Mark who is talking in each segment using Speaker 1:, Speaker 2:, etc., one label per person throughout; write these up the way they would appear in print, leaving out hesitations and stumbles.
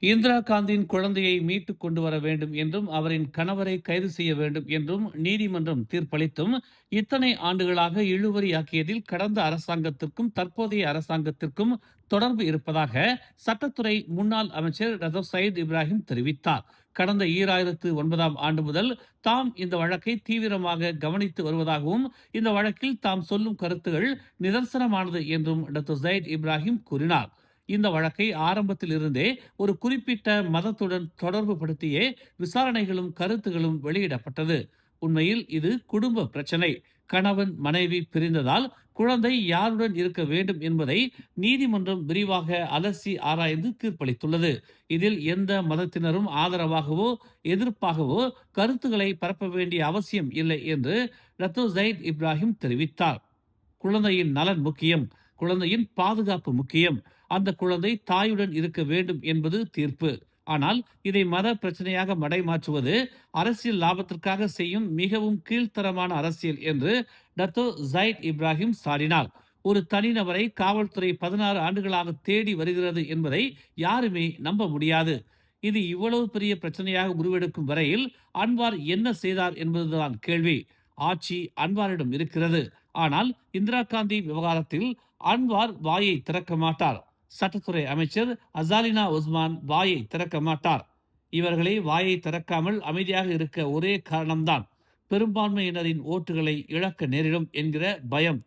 Speaker 1: இந்திரா காந்தியின் குழந்தையை மீட்டுக் கொண்டு வர வேண்டும் என்றும் அவரின் கணவரை கைது செய்ய வேண்டும் என்றும் நீதிமன்றம் தீர்ப்பளித்தும் இத்தனை ஆண்டுகளாக இழுபறியாக்கியதில் கடந்த அரசாங்கத்திற்கும் தற்போதைய அரசாங்கத்திற்கும் தொடர்பு இருப்பதாக சட்டத்துறை முன்னாள் அமைச்சர் ரதோ சயீத் இப்ராஹிம் தெரிவித்தார். கடந்த 2009ஆம் ஆண்டு முதல் தாம் இந்த வழக்கை தீவிரமாக கவனித்து வருவதாகவும் இந்த வழக்கில் தாம் சொல்லும் கருத்துகள் நிதர்சனமானது என்றும் டாக்டர் சயீத் இப்ராஹிம் கூறினார். இந்த வழக்கை ஆரம்பத்தில் இருந்தே ஒரு குறிப்பிட்ட மதத்துடன் தொடர்பு படுத்தியே விசாரணைகளும் கருத்துகளும் வெளியிடப்பட்டது. உண்மையில் இது குடும்ப பிரச்சனை. கணவன் மனைவி பிரிந்ததால் குழந்தை யாருடன் இருக்க வேண்டும் என்பதை நீதிமன்றம் விரிவாக அலசி ஆராய்ந்து தீர்ப்பளித்துள்ளது. இதில் எந்த மதத்தினரும் ஆதரவாகவோ எதிர்ப்பாகவோ கருத்துக்களை பரப்ப வேண்டிய அவசியம் இல்லை என்று ரத்தோ ஜயித் இப்ராஹிம் தெரிவித்தார். குழந்தையின் நலன் முக்கியம், குழந்தையின் பாதுகாப்பு முக்கியம், அந்த குழந்தை தாயுடன் இருக்க வேண்டும் என்பது தீர்ப்பு. ஆனால் இதை மத பிரச்சனையாக மடைமாற்றுவது அரசியல் லாபத்திற்காக செய்யும் மிகவும் கீழ்த்தரமான அரசியல் என்று டத்தோ ஜயித் இப்ராஹிம் சாடினார். ஒரு தனிநபரை காவல்துறை 16 ஆண்டுகளாக தேடி வருகிறது என்பதை யாருமே நம்ப முடியாது. இது இவ்வளவு பெரிய பிரச்சனையாக உருவெடுக்கும் வரையில் அன்வார் என்ன செய்தார் என்பதுதான் கேள்வி. ஆட்சி அன்வாரிடம் இருக்கிறது. ஆனால் இந்திரா காந்தி விவகாரத்தில் அன்வார் வாயை திறக்க மாட்டார். சட்டத்துறை அமைச்சர் அசாலினா உஸ்மான் வாயை திறக்க மாட்டார். இவர்களை வாயை திறக்காமல் அமைதியாக இருக்க ஒரே காரணம்தான் பெரும்பான்மையினரின் ஓட்டுகளை இழக்க நேரிடும் என்கிற பயம்.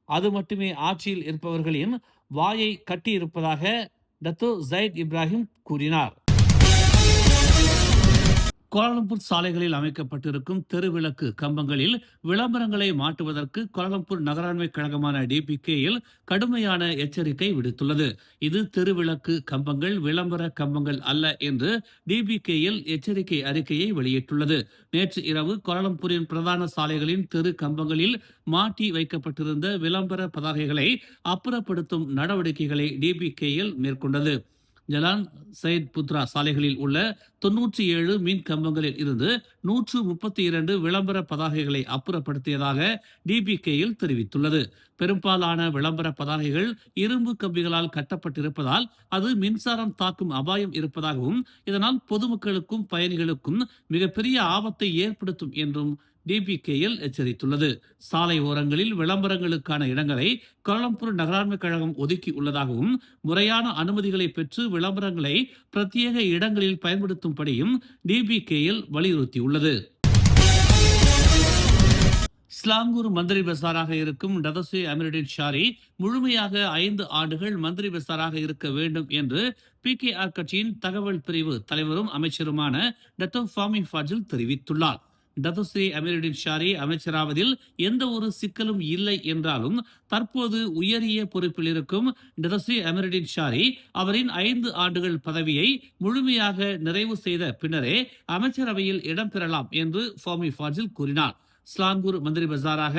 Speaker 1: அது மட்டுமே ஆட்சியில் இருப்பவர்களின் வாயை கட்டியிருப்பதாக டத்தோ ஜயித் இப்ராஹிம் கூறினார். கோலாலம்பூர் சாலைகளில் அமைக்கப்பட்டிருக்கும் தெருவிளக்கு கம்பங்களில் விளம்பரங்களை மாட்டுவதற்கு கோலாலம்பூர் நகராண்மை கழகமான டிபிகேயில் கடுமையான எச்சரிக்கை விடுத்துள்ளது. இது தெருவிளக்கு கம்பங்கள், விளம்பர கம்பங்கள் அல்ல என்று டிபிகேயில் எச்சரிக்கை அறிக்கையை வெளியிட்டுள்ளது. நேற்று இரவு கோலாலம்பூரின் பிரதான சாலைகளின் தெரு கம்பங்களில் மாட்டி வைக்கப்பட்டிருந்த விளம்பர பதாகைகளை அப்புறப்படுத்தும் நடவடிக்கைகளை டிபிகேயில் மேற்கொண்டது. ஜலான் சயித் புத்ரா சாலைகளில் உள்ள 97 மின் கம்பங்களில் இருந்து 132 விளம்பர பதாகைகளை அப்புறப்படுத்தியதாக டிபிகேயில் தெரிவித்துள்ளது. பெரும்பாலான விளம்பர பதாகைகள் இரும்பு கம்பிகளால் கட்டப்பட்டிருப்பதால் அது மின்சாரம் தாக்கும் அபாயம் இருப்பதாகவும் இதனால் பொதுமக்களுக்கும் பயணிகளுக்கும் மிகப்பெரிய ஆபத்தை ஏற்படுத்தும் என்றும் டிபிகேயில் எச்சரித்துள்ளது. சாலை ஓரங்களில் விளம்பரங்களுக்கான இடங்களை கோலாலம்பூர் நகராண்மை கழகம் ஒதுக்கி உள்ளதாகவும் முறையான அனுமதிகளை பெற்று விளம்பரங்களை பிரத்யேக இடங்களில் பயன்படுத்தும்படியும் டிபிகேயில் வலியுறுத்தியுள்ளது. ஸ்லாங்கூர் மந்திரி பசாராக இருக்கும் டதசே அமீருddin ஷாரி முழுமையாக 5 ஆண்டுகள் மந்திரி பசாராக இருக்க வேண்டும் என்று PKR கட்சியின் தகவல் பிரிவு தலைவரும் அமைச்சருமான டத்தோ ஃபாமி ஃபாஜில் தெரிவித்துள்ளார். டதோஸ்ரீ அமீருddin ஷாரி அமைச்சராவதில் எந்த ஒரு சிக்கலும் இல்லை என்றாலும் தற்போது உயரிய பொறுப்பில் இருக்கும் டதோஸ்ரீ அமீருddin ஷாரி அவரின் 5 ஆண்டுகள் பதவியை முழுமையாக நிறைவு செய்த பின்னரே அமைச்சரவையில் இடம்பெறலாம் என்று ஃபாமி ஃபாஜில் கூறினார். ஸ்லாங்கூர் மந்திரி பசாராக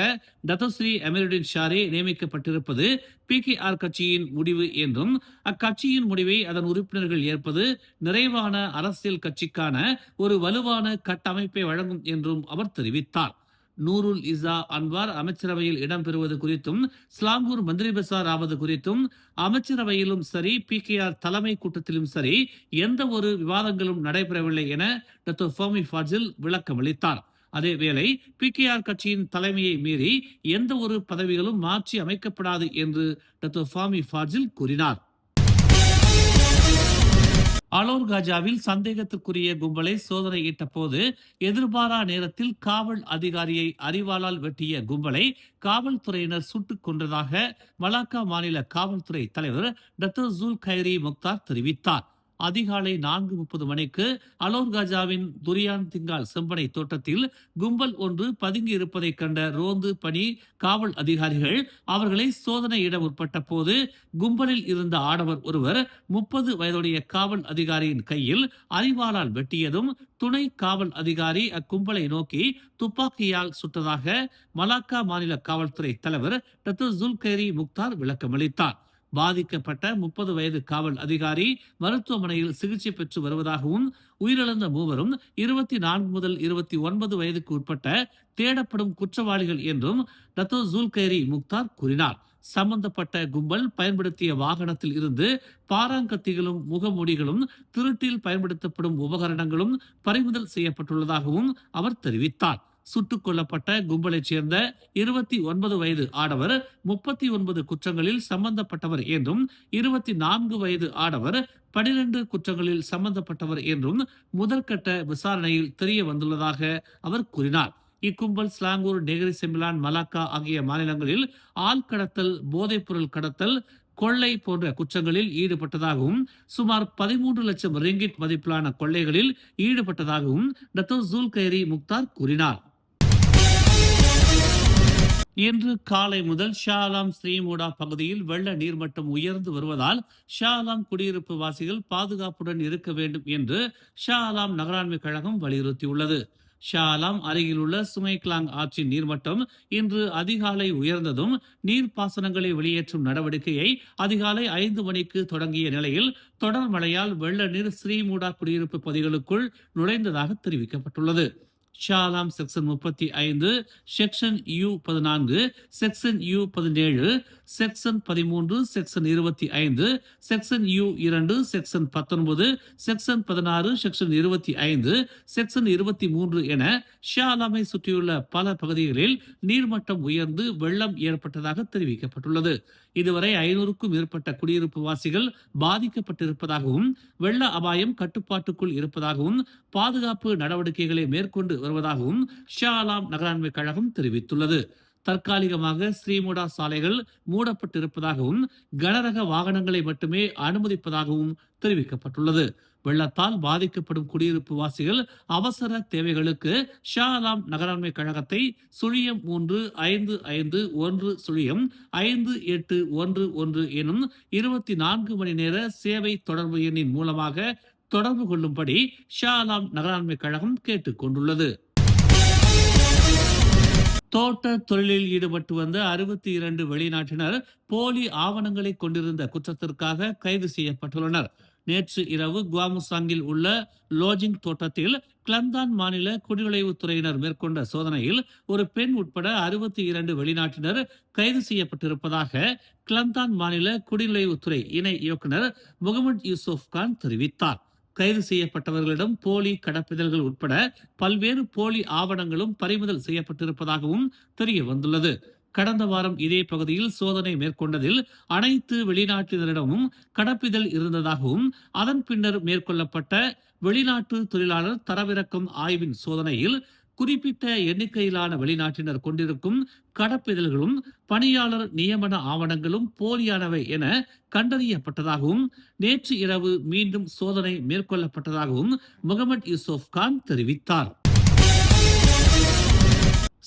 Speaker 1: டத்தோஸ்ரீ அமீருddin ஷாரி நியமிக்கப்பட்டிருப்பது PKR கட்சியின் முடிவு என்றும் அக்கட்சியின் முடிவை அதன் உறுப்பினர்கள் ஏற்பது நிறைவான அரசியல் கட்சிக்கான ஒரு வலுவான கட்டமைப்பை வழங்கும் என்றும் அவர் தெரிவித்தார். நூருல் இசா அன்வார் அமைச்சரவையில் இடம்பெறுவது குறித்தும் ஸ்லாங்கூர் மந்திரி பசார் ஆவது குறித்தும் அமைச்சரவையிலும் சரி PKR தலைமை கூட்டத்திலும் சரி எந்த ஒரு விவாதங்களும் நடைபெறவில்லை என டாக்டர் ஃபாமி ஃபாஜில் விளக்கம் அளித்தார். அதேவேளை PKR கட்சியின் தலைமையை மீறி எந்த ஒரு பதவிகளும் மாற்றி அமைக்கப்படாது என்று டாக்டர் ஃபாமி ஃபாஜில் கூறினார். அலோர் காஜாவில் சந்தேகத்திற்குரிய கும்பலை சோதனையிட்ட போது எதிர்பாரா நேரத்தில் காவல் அதிகாரியை அரிவாளால் வெட்டிய கும்பலை காவல்துறையினர் சுட்டுக் கொன்றதாக மலாக்கா மாநில காவல்துறை தலைவர் டாக்டர் ஜுல் கைரி முக்தார் தெரிவித்தார். அதிகாலை 4:30 மணிக்கு அலோர் காஜாவின் துரியான் திங்கால் செம்பனை தோட்டத்தில் கும்பல் ஒன்று பதுங்கி இருப்பதை கண்ட ரோந்து பணி காவல் அதிகாரிகள் அவர்களை சோதனையிட முற்பட்ட போது கும்பலில் இருந்த ஆடவர் ஒருவர் 30 வயதுடைய காவல் அதிகாரியின் கையில் அரிவாளால் வெட்டியதும் துணை காவல் அதிகாரி அக்கும்பலை நோக்கி துப்பாக்கியால் சுட்டதாக மலாக்கா மாநில காவல்துறை தலைவர் டாக்டர் ஜுல்கைரி முக்தார் விளக்கமளித்தார். பாதிக்கப்பட்ட 30 வயது காவல் அதிகாரி மருத்துவமனையில் சிகிச்சை பெற்று வருவதாகவும் உயிரிழந்த மூவரும் 24 முதல் 29 வயதுக்கு உட்பட்ட தேடப்படும் குற்றவாளிகள் என்றும் டாக்டர் ஜுல்கைரி முக்தார் கூறினார். சம்பந்தப்பட்ட கும்பல் பயன்படுத்திய வாகனத்தில் இருந்து பாராங்கத்திகளும் முகமூடிகளும் திருட்டில் பயன்படுத்தப்படும் உபகரணங்களும் பறிமுதல் செய்யப்பட்டுள்ளதாகவும் அவர் தெரிவித்தார். சுட்டுக் கொல்லப்பட்ட கும்பலைச் சேர்ந்த 29 வயது ஆடவர் 39 குற்றங்களில் சம்பந்தப்பட்டவர் என்றும் 24 வயது ஆடவர் 12 குற்றங்களில் சம்பந்தப்பட்டவர் என்றும் முதற்கட்ட விசாரணையில் தெரிய வந்துள்ளதாக அவர் கூறினார். இக்கும்பல் ஸ்லாங்கூர், நெகிரி செம்பிலான், மலாக்கா ஆகிய மாநிலங்களில் ஆள் கடத்தல், போதைப்பொருள் கடத்தல், கொள்ளை போன்ற குற்றங்களில் ஈடுபட்டதாகவும் சுமார் 13 லட்சம் ரிங்கிட் மதிப்பிலான கொள்ளைகளில் ஈடுபட்டதாகவும் டத்தோ ஜுல்கைரி முக்தார் கூறினார். இன்று காலை முதல் ஷா ஆலம் ஸ்ரீமூடா பகுதியில் வெள்ள நீர்மட்டம் உயர்ந்து வருவதால் ஷா ஆலம் குடியிருப்பு வாசிகள் பாதுகாப்புடன் இருக்க வேண்டும் என்று ஷா ஆலம் நகராண்மை கழகம் வலியுறுத்தியுள்ளது. ஷா ஆலம் அருகில் உள்ள சுமைக்லாங் ஆற்றின் நீர்மட்டம் இன்று அதிகாலை உயர்ந்ததும் நீர்ப்பாசனங்களை வெளியேற்றும் நடவடிக்கையை அதிகாலை 5 மணிக்கு தொடங்கிய நிலையில் தொடர் மழையால் வெள்ள நீர் ஸ்ரீமூடா குடியிருப்பு பகுதிகளுக்குள் நுழைந்ததாக தெரிவிக்கப்பட்டுள்ளது. Shah Alam section 35, section U14, section U17, section 13, section 25, section U2, section 19, section 16, section 25, section 23 என ஷா ஆலமை சுற்றியுள்ள பல பகுதிகளில் நீர்மட்டம் உயர்ந்து வெள்ளம் ஏற்பட்டதாக தெரிவிக்கப்பட்டுள்ளது. இதுவரை 500க்கும் மேற்பட்ட குடியிருப்பு வாசிகள் பாதிக்கப்பட்டிருப்பதாகவும் வெள்ள அபாயம் கட்டுப்பாட்டுக்குள் இருப்பதாகவும் பாதுகாப்பு நடவடிக்கைகளை மேற்கொண்டு வருவதாகவும் ஷா ஆலம் நகராண்மை கழகம் தெரிவித்துள்ளது. தற்காலிகமாக ஸ்ரீமூடா சாலைகள் மூடப்பட்டிருப்பதாகவும் கனரக வாகனங்களை மட்டுமே அனுமதிப்பதாகவும் தெரிவிக்கப்பட்டுள்ளது. வெள்ளத்தால் பாதிக்கப்படும் குடியிருப்பு வாசிகள் அவசர தேவைகளுக்கு ஷா ஆலம் நகராண்மை கழகத்தை 0355105811 எனும் 24 மணி நேர சேவை தொடர்பு எண்ணின் மூலமாக தொடர்பு கொள்ளும்படி ஷா ஆலம் நகராண்மை கழகம் கேட்டுக் கொண்டுள்ளது. தோட்ட தொழிலில் ஈடுபட்டு வந்த 62 வெளிநாட்டினர் போலி ஆவணங்களை கொண்டிருந்த குற்றத்திற்காக கைது செய்யப்பட்டுள்ளனர். நேற்று இரவு குவாமுசாங்கில் உள்ள லோஜிங் தோட்டத்தில் கிளந்தான் மாநில குடிநுழைவுத்துறையினர் மேற்கொண்ட சோதனையில் ஒரு பெண் உட்பட 62 வெளிநாட்டினர் கைது செய்யப்பட்டிருப்பதாக கிளந்தான் மாநில குடிநுழைவுத்துறை இணை இயக்குனர் முகமது யூசுப் கான் தெரிவித்தார். கைது செய்யப்பட்டவர்களிடம் போலி கடப்பிதழ்கள் உட்பட பல்வேறு போலி ஆவணங்களும் பறிமுதல் செய்யப்பட்டிருப்பதாகவும் தெரிய வந்துள்ளது. கடந்த வாரம் இதே பகுதியில் சோதனை மேற்கொண்டதில் அனைத்து வெளிநாட்டினரிடமும் கடப்பிதழ் இருந்ததாகவும் அதன் பின்னர் மேற்கொள்ளப்பட்ட வெளிநாட்டு தொழிலாளர் தரவிறக்கம் ஆய்வின் சோதனையில் குறிப்பிட்ட எண்ணிக்கையிலான வெளிநாட்டினர் கொண்டிருக்கும் கடப்பிதழ்களும் பணியாளர் நியமன ஆவணங்களும் போலியானவை என கண்டறியப்பட்டதாகவும் நேற்று இரவு மீண்டும் சோதனை மேற்கொள்ளப்பட்டதாகவும் முகமது யூசுப் கான் தெரிவித்தார்.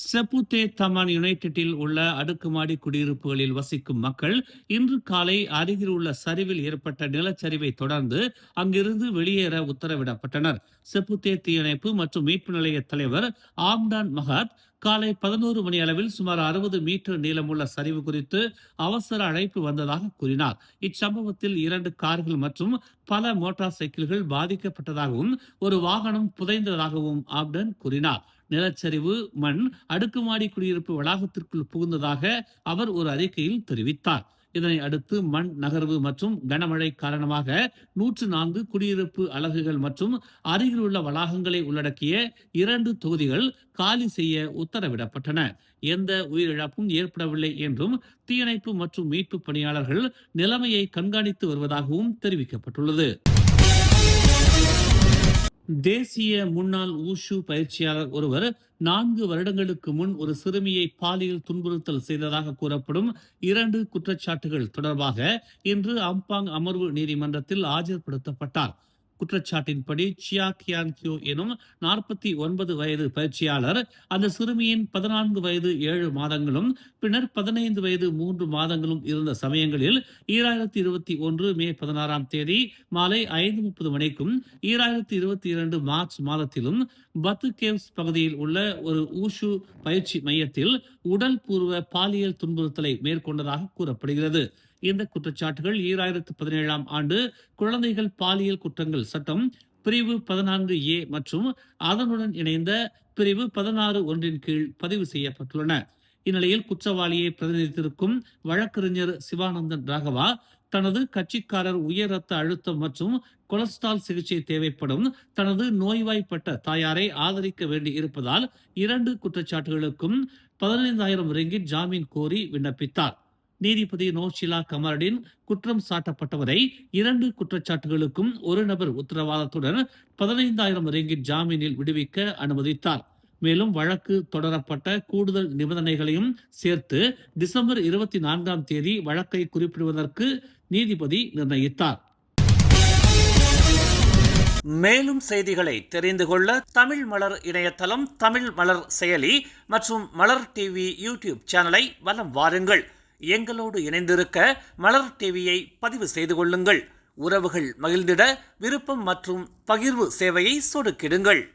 Speaker 1: செப்புத்தே தமான் யுனைடெட்டில் உள்ள அடுக்குமாடி குடியிருப்புகளில் வசிக்கும் மக்கள் இன்று காலை அருகில் உள்ள சரிவில் ஏற்பட்ட நிலச்சரிவை தொடர்ந்து அங்கிருந்து வெளியேற உத்தரவிடப்பட்டனர். செப்புத்தே தீயணைப்பு மற்றும் மீட்பு நிலைய தலைவர் ஆம்டான் மகாத் காலை 11 மணி அளவில் சுமார் 60 மீட்டர் நீளமுள்ள சரிவு குறித்து அவசர அழைப்பு வந்ததாக கூறினார். இச்சம்பவத்தில் 2 கார்கள் மற்றும் பல மோட்டார் சைக்கிள்கள் பாதிக்கப்பட்டதாகவும் ஒரு வாகனம் புதைந்ததாகவும் ஆப்டன் கூறினார். நிலச்சரிவு மண் அடுக்குமாடி குடியிருப்பு வளாகத்திற்குள் புகுந்ததாக அவர் ஒரு அறிக்கையில் தெரிவித்தார். இதனை அடுத்து மண் நகர்வு மற்றும் கனமழை காரணமாக 104 குடியிருப்பு அலகுகள் மற்றும் அருகில் உள்ள வளாகங்களை உள்ளடக்கிய 2 தொகுதிகள் காலி செய்ய உத்தரவிடப்பட்டன. எந்த உயிரிழப்பும் ஏற்படவில்லை என்றும் தீயணைப்பு மற்றும் மீட்பு பணியாளர்கள் நிலைமையை கண்காணித்து வருவதாகவும் தெரிவிக்கப்பட்டுள்ளது. தேசிய முன்னாள் ஊஷு பயிற்சியாளர் ஒருவர் 4 வருடங்களுக்கு முன் ஒரு சிறுமியை பாலியல் துன்புறுத்தல் செய்ததாக கூறப்படும் 2 குற்றச்சாட்டுகள் தொடர்பாக இன்று அம்பாங் அமர்வு நீதிமன்றத்தில் ஆஜர்படுத்தப்பட்டார். குற்றச்சாட்டின்படி சியா கியான் கியோ எனும் 49 வயது பயிற்சியாளர் அந்த சிறுமியின் 14 வயது 7 மாதங்களும் பின்னர் 15 வயது 3 மாதங்களும் இருந்த சமயங்களில் 2021 மே 16ஆம் தேதி மாலை 5:30 மணிக்கும் 2022 மார்ச் மாதத்திலும் பத்து கேவ்ஸ் பகுதியில் உள்ள ஒரு ஊஷு பயிற்சி மையத்தில் உடல் பூர்வ பாலியல் துன்புறுத்தலை மேற்கொண்டதாக கூறப்படுகிறது. இந்த குற்றச்சாட்டுகள் 2017ஆம் ஆண்டு குழந்தைகள் பாலியல் குற்றங்கள் சட்டம் பிரிவு 14A மற்றும் அதனுடன் இணைந்த பிரிவு 16 ஒன்றின் கீழ் பதிவு செய்யப்பட்டுள்ளன. இந்நிலையில் குற்றவாளியை பிரதிநிதித்திருக்கும் வழக்கறிஞர் சிவானந்தன் ராகவா தனது கட்சிக்காரர் உயர் ரத்த அழுத்தம் மற்றும் கொலஸ்ட்ரால் சிகிச்சை தேவைப்படும் தனது நோய்வாய்ப்பட்ட தாயாரை ஆதரிக்க வேண்டி இருப்பதால் 2 குற்றச்சாட்டுகளுக்கும் 15,000 ரிங்கிட் ஜாமீன் கோரி விண்ணப்பித்தார். நீதிபதி நோஷிலா கமருடின் குற்றம் சாட்டப்பட்டவரை 2 குற்றச்சாட்டுகளுக்கும் ஒரு நபர் உத்தரவாதத்துடன் 15,000 ரிங்கிட் ஜாமீனில் விடுவிக்க அனுமதித்தார். மேலும் வழக்கு தொடரப்பட்ட கூடுதல் நிபந்தனைகளையும் சேர்த்து டிசம்பர் 24ஆம் தேதி வழக்கை குறிப்பிடுவதற்கு நீதிபதி நிர்ணயித்தார். மேலும் செய்திகளை தெரிந்து கொள்ள தமிழ் மலர் இணையதளம், தமிழ் மலர் செயலி மற்றும் மலர் டிவி யூடியூப் சேனலை வலம் வாருங்கள். எங்களோடு இணைந்திருக்க மலர் டிவியை பதிவு செய்து கொள்ளுங்கள். உறவுகள் மகிழ்ந்திட விருப்பம் மற்றும் பகிர்வு சேவையை சொடுக்கிடுங்கள்.